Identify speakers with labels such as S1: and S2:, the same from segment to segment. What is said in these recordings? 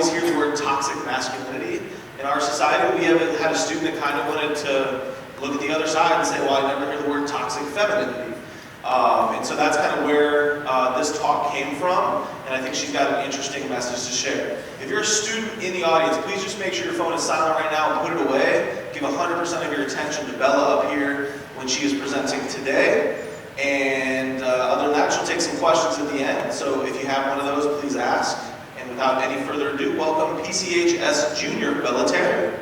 S1: always hear the word toxic masculinity. In our society, we haven't had a student that kind of wanted to look at the other side and say, well, I never heard the word toxic femininity. And so that's kind of where this talk came from, and I think she's got an interesting message to share. If you're a student in the audience, please just make sure your phone is silent right now and put it away. Give 100% of your attention to Bella up here when she is presenting today. And other than that, she'll take some questions at the end. So if you have one of those, please ask. And without any further ado, welcome PCHS Junior Bella Terry.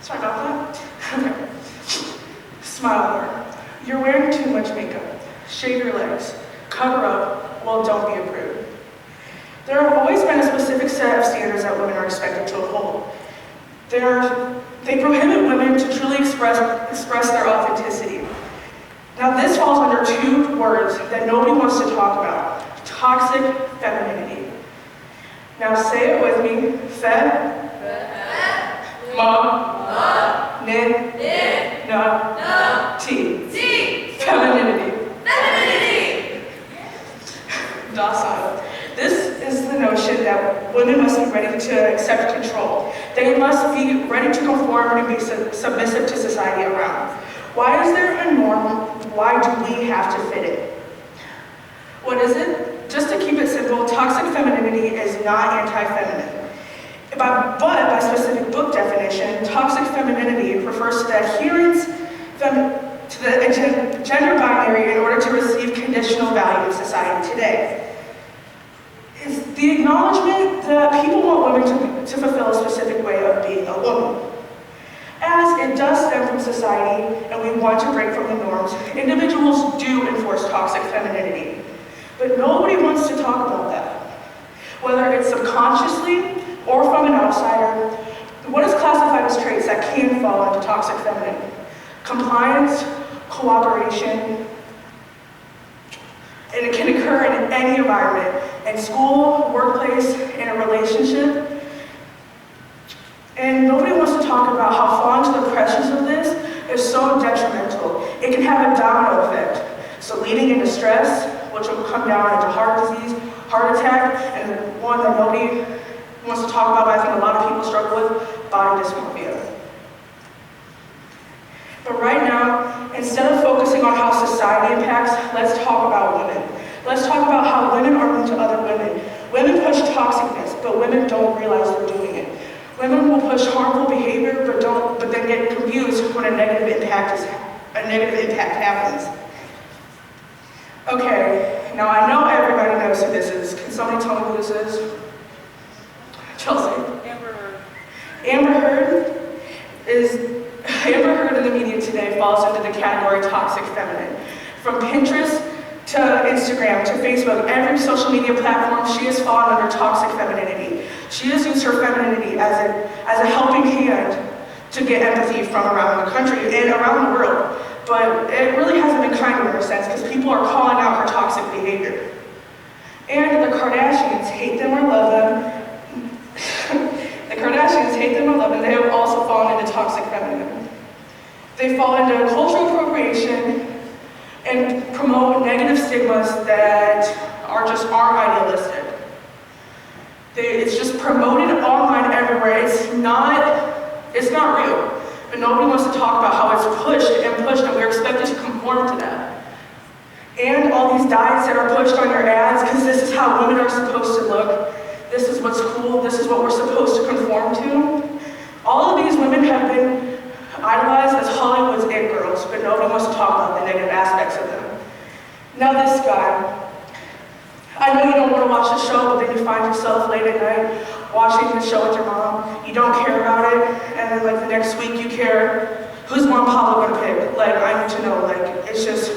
S2: Sorry about that. Okay. Smile more. You're wearing too much makeup. Shave your legs. Cover up. Well, don't be a prude. There have always been a specific set of standards that women are expected to uphold. They prohibit women to truly express their authenticity. Now this falls under two words that nobody wants to talk about. Toxic femininity. Now say it with me. Mom, nin, no, T. Femininity. Docile. This is the notion that women must be ready to accept control. They must be ready to conform and be submissive to society around. Why is there a norm? Why do we have to fit it? What is it? Just to keep it simple, toxic femininity is not anti-feminine. But by specific book definition, toxic femininity refers to the adherence to the gender binary in order to receive conditional value in society today. It's the acknowledgement that people want women to fulfill a specific way of being a woman. As it does stem from society and we want to break from the norms, individuals do enforce toxic femininity. But nobody wants to talk about that. Whether it's subconsciously or from an outsider, what is classified as traits that can fall into toxic feminine? Compliance, cooperation, and it can occur in any environment, in school, workplace, in a relationship. And nobody wants to talk about how falling to the pressures of this is so detrimental. It can have a domino effect. So leading into stress, which will come down into heart disease, heart attack, and one that nobody wants to talk about, but I think a lot of people struggle with, body dysmorphia. But right now, instead of focusing on how society impacts, let's talk about women. Let's talk about how women are mean to other women. Women push toxicness, but women don't realize they're doing it. Women will push harmful behavior, but then get confused when a negative impact happens. Okay, now I know everybody knows who this is. Can somebody tell me who this is? Chelsea. Amber Heard in the media today falls into the category toxic feminine. From Pinterest to Instagram to Facebook, every social media platform, she has fallen under toxic femininity. She has used her femininity as a helping hand to get empathy from around the country and around the world. But it really hasn't been kind to her since, because people are calling out her toxic behavior. And the Kardashians, hate them or love them, they have also fallen into toxic femininity. They fall into cultural appropriation and promote negative stigmas that aren't idealistic. It's just promoted online everywhere. It's not real. But nobody wants to talk about how it's pushed, and we're expected to conform to that. And all these diets that are pushed on your ads, because this is how women are supposed to look. This is what's cool. This is what we're supposed to conform to. All of these women have been idolized as Hollywood's it girls, but nobody wants to talk about the negative aspects of them. Now this guy, I know you don't want to watch the show, but then you find yourself late at night watching the show with your mom. You don't care about it, and then like the next week you care, who's Mom Pablo gonna pick? Like, I need to know. Like, it's just,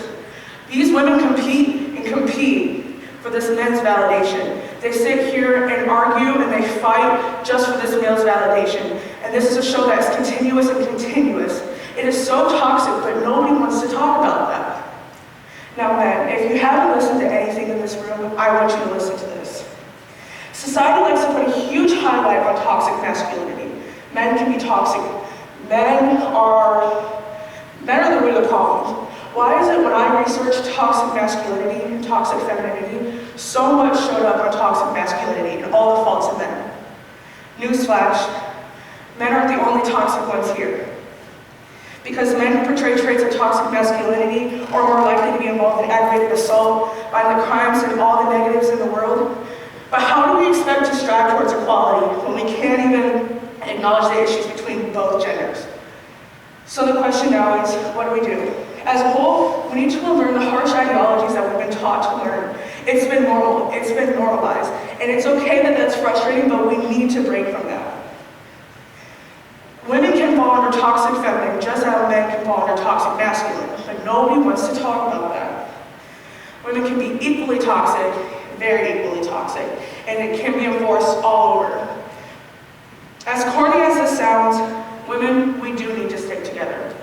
S2: these women compete for this men's validation. They sit here and argue and they fight just for this male's validation. And this is a show that is continuous and continuous. It is so toxic, but nobody wants to talk about that. Now men, if you haven't listened to anything in this room, I want you to listen to this. Society likes to put a huge highlight on toxic masculinity. Men can be toxic. Men are the root of the problem. Why is it when I researched toxic masculinity and toxic femininity, so much showed up on toxic masculinity and all the faults of men? Newsflash, men aren't the only toxic ones here. Because men who portray traits of toxic masculinity are more likely to be involved in aggravated assault, violent crimes, and all the negatives in the world. But how do we expect to strive towards equality when we can't even acknowledge the issues between both genders? So the question now is, what do we do? As a whole, we need to unlearn the harsh ideologies that we've been taught to learn. It's been normal, it's been normalized, and it's okay that that's frustrating, but we need to break from that. Women can fall under toxic feminine just as men can fall under toxic masculine, but nobody wants to talk about that. Women can be equally toxic, very equally toxic, and it can be enforced all over. As corny as this sounds, women, we do need to stick together.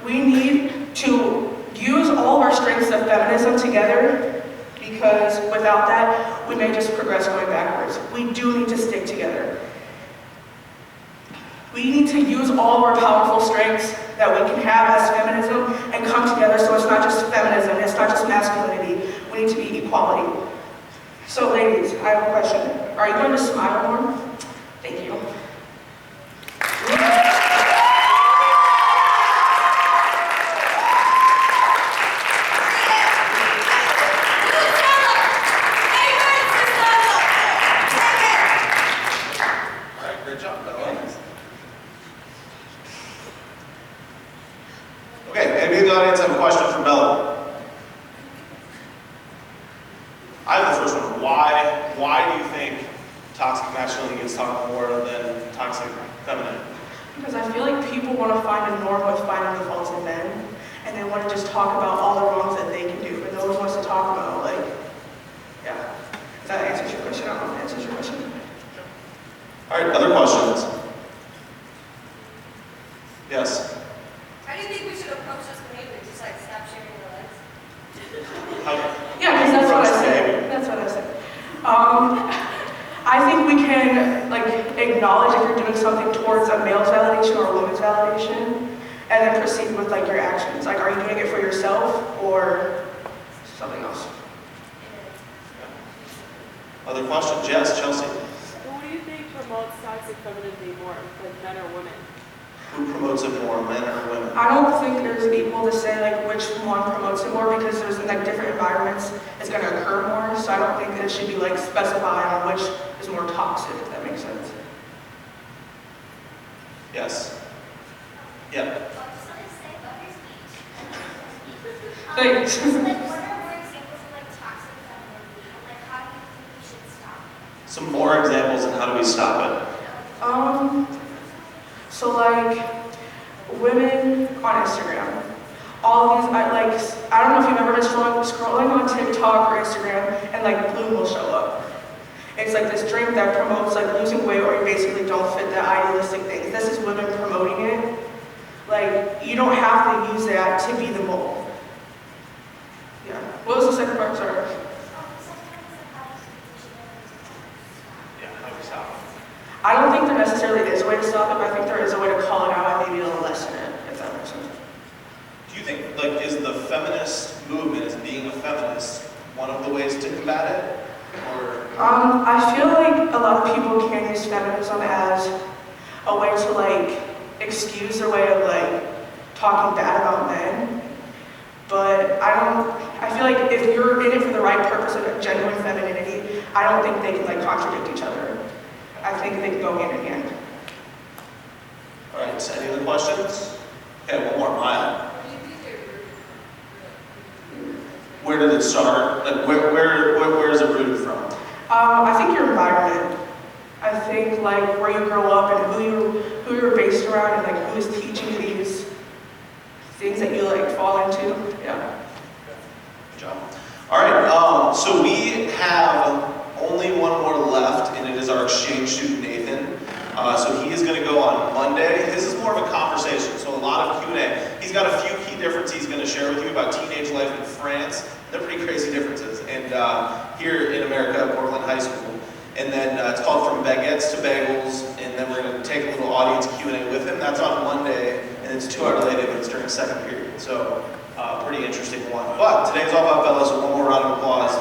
S2: We need to use all of our strengths of feminism together, because without that, we may just progress going backwards. We do need to stick together. We need to use all of our powerful strengths that we can have as feminism and come together so it's not just feminism, it's not just masculinity. We need to be equality. So ladies, I have a question. Are you going to smile more? Thank you.
S1: The audience have a question for Bella. I have the first one. Why do you think toxic masculinity gets talked more than toxic feminine?
S2: Because I feel like people want to find a norm with finding the faults in men, and they want to just talk about all the wrongs that they can do, but no one wants to talk about, like, yeah. If that answers your question, I don't know if it answers your question.
S1: All right, other questions? Yes?
S3: How do you think we should approach this behavior? Just like stop sharing your legs?
S2: Yeah, because that's what I said. That's what I said. I think we can like acknowledge if you're doing something towards a male's validation or a woman's validation, and then proceed with like your actions. Like, are you doing it for yourself or something else?
S1: Other questions? Yes, Chelsea.
S4: Who do you think promotes toxic femininity more, like men or women?
S1: Who promotes it more, men or women?
S2: I don't think there's equal to say like which one promotes it more, because there's like different environments it's going to occur more. So I don't think that it should be like specified on which is more toxic, if that makes sense.
S1: Yes. Yeah.
S2: Thanks.
S3: What are more examples of like toxic femininity? Like how do you think we should stop it?
S1: Some more examples and how do we stop it?
S2: So like women on Instagram, all of these, I don't know if you've ever been scrolling on TikTok or Instagram and like Bloom will show up. It's like this drink that promotes like losing weight or you basically don't fit the idealistic things. This is women promoting it. Like, you don't have to use that to be the mold. Yeah. What was the second part? Sorry.
S1: Yeah, how do we stop it?
S2: I don't think there necessarily is a way to stop it, but I think there is a way to call it out and maybe to lessen it, if that makes sense.
S1: Do you think, like, is the feminist movement, is being a feminist, one of the ways to combat it? Or?
S2: I feel like a lot of people can use feminism as a way to, like, excuse their way of, like, talking bad about men. But I feel like if you're in it for the right purpose of genuine femininity, I don't think they can, like, contradict each other. I think they can go hand in hand.
S1: All right, so any other questions? Okay, one more, Maya. Where did it start? Like, where is it rooted from?
S2: I think your environment. I think like where you grow up and who you're based around and like who is teaching you these things that you like fall into. Yeah.
S1: Good job. All right, so we have only one more left, and it is our exchange student, Nathan. So he is going to go on Monday. This is more of a conversation, so a lot of Q&A. He's got a few key differences he's going to share with you about teenage life in France. They're pretty crazy differences. And here in America, Portland High School. And then it's called From Baguettes to Bagels, and then we're going to take a little audience Q&A with him. That's on Monday, and it's 2 hours later, but it's during second period. So pretty interesting one. But today's all about Bella, so one more round of applause